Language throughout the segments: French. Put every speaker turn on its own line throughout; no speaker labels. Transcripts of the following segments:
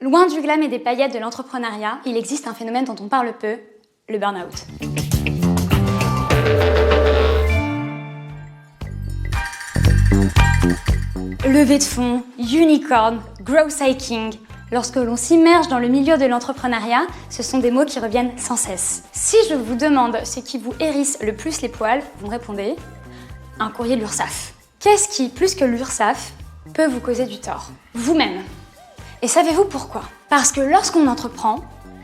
Loin du glam et des paillettes de l'entrepreneuriat, il existe un phénomène dont on parle peu, le burn-out. Levée de fonds, unicorn, growth hacking. Lorsque l'on s'immerge dans le milieu de l'entrepreneuriat, ce sont des mots qui reviennent sans cesse. Si je vous demande ce qui vous hérisse le plus les poils, vous me répondez un courrier de l'URSSAF. Qu'est-ce qui, plus que l'URSSAF, peut vous causer du tort? Vous-même. Et savez-vous pourquoi? Parce que lorsqu'on entreprend,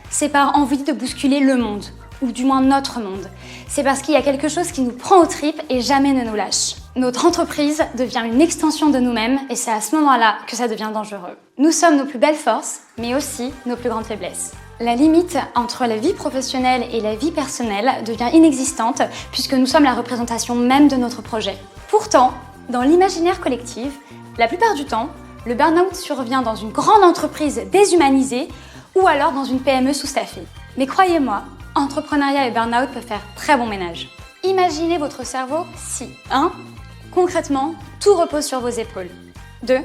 c'est par envie de bousculer le monde, ou du moins notre monde. C'est parce qu'il y a quelque chose qui nous prend aux tripes et jamais ne nous lâche. Notre entreprise devient une extension de nous-mêmes et c'est à ce moment-là que ça devient dangereux. Nous sommes nos plus belles forces, mais aussi nos plus grandes faiblesses. La limite entre la vie professionnelle et la vie personnelle devient inexistante puisque nous sommes la représentation même de notre projet. Pourtant, dans l'imaginaire collectif, la plupart du temps, le burn-out survient dans une grande entreprise déshumanisée ou alors dans une PME sous-staffée. Mais croyez-moi, entrepreneuriat et burn-out peuvent faire très bon ménage. Imaginez votre cerveau si 1. Concrètement, tout repose sur vos épaules. 2.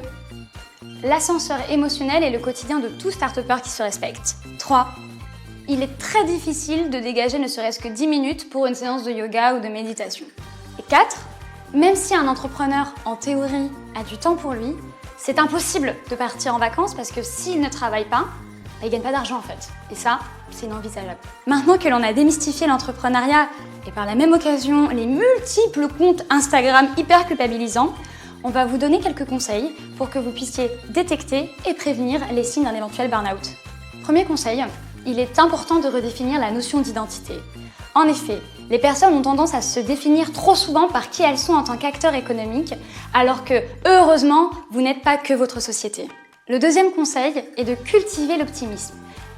L'ascenseur émotionnel est le quotidien de tout start-upper qui se respecte. 3. Il est très difficile de dégager ne serait-ce que 10 minutes pour une séance de yoga ou de méditation. Et 4. Même si un entrepreneur, en théorie, a du temps pour lui, c'est impossible de partir en vacances parce que s'il ne travaille pas, il ne gagne pas d'argent en fait. Et ça, c'est inenvisageable. Maintenant que l'on a démystifié l'entrepreneuriat et par la même occasion les multiples comptes Instagram hyper culpabilisants, on va vous donner quelques conseils pour que vous puissiez détecter et prévenir les signes d'un éventuel burn-out. Premier conseil, il est important de redéfinir la notion d'identité. En effet, les personnes ont tendance à se définir trop souvent par qui elles sont en tant qu'acteurs économiques, alors que, heureusement, vous n'êtes pas que votre société. Le deuxième conseil est de cultiver l'optimisme.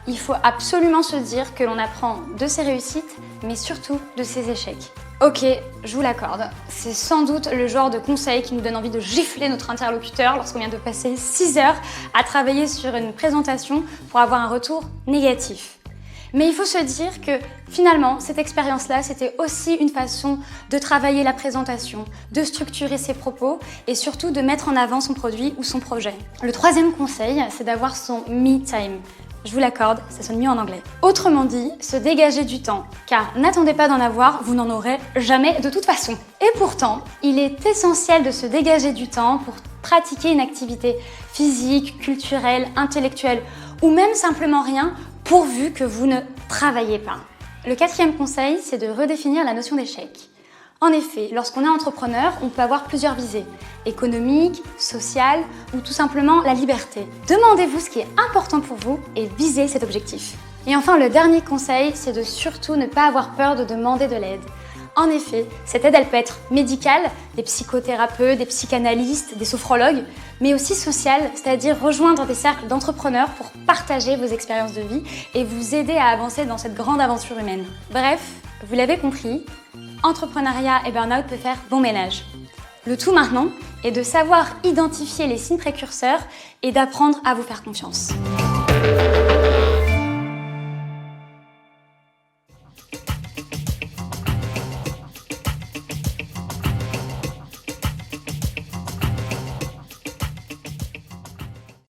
Il faut absolument se dire que l'on apprend de ses réussites, mais surtout de ses échecs. Ok, je vous l'accorde, c'est sans doute le genre de conseil qui nous donne envie de gifler notre interlocuteur lorsqu'on vient de passer 6 heures à travailler sur une présentation pour avoir un retour négatif. Mais il faut se dire que finalement, cette expérience-là, c'était aussi une façon de travailler la présentation, de structurer ses propos et surtout de mettre en avant son produit ou son projet. Le troisième conseil, c'est d'avoir son me time. Je vous l'accorde, ça sonne mieux en anglais. Autrement dit, se dégager du temps, car n'attendez pas d'en avoir, vous n'en aurez jamais de toute façon. Et pourtant, il est essentiel de se dégager du temps pour pratiquer une activité physique, culturelle, intellectuelle ou même simplement rien, pourvu que vous ne travaillez pas. Le quatrième conseil, c'est de redéfinir la notion d'échec. En effet, lorsqu'on est entrepreneur, on peut avoir plusieurs visées, économiques, sociales ou tout simplement la liberté. Demandez-vous ce qui est important pour vous et visez cet objectif. Et enfin, le dernier conseil, c'est de surtout ne pas avoir peur de demander de l'aide. En effet, cette aide, elle peut être médicale, des psychothérapeutes, des psychanalystes, des sophrologues, mais aussi sociale, c'est-à-dire rejoindre des cercles d'entrepreneurs pour partager vos expériences de vie et vous aider à avancer dans cette grande aventure humaine. Bref, vous l'avez compris, entrepreneuriat et burn-out peuvent faire bon ménage. Le tout maintenant est de savoir identifier les signes précurseurs et d'apprendre à vous faire confiance.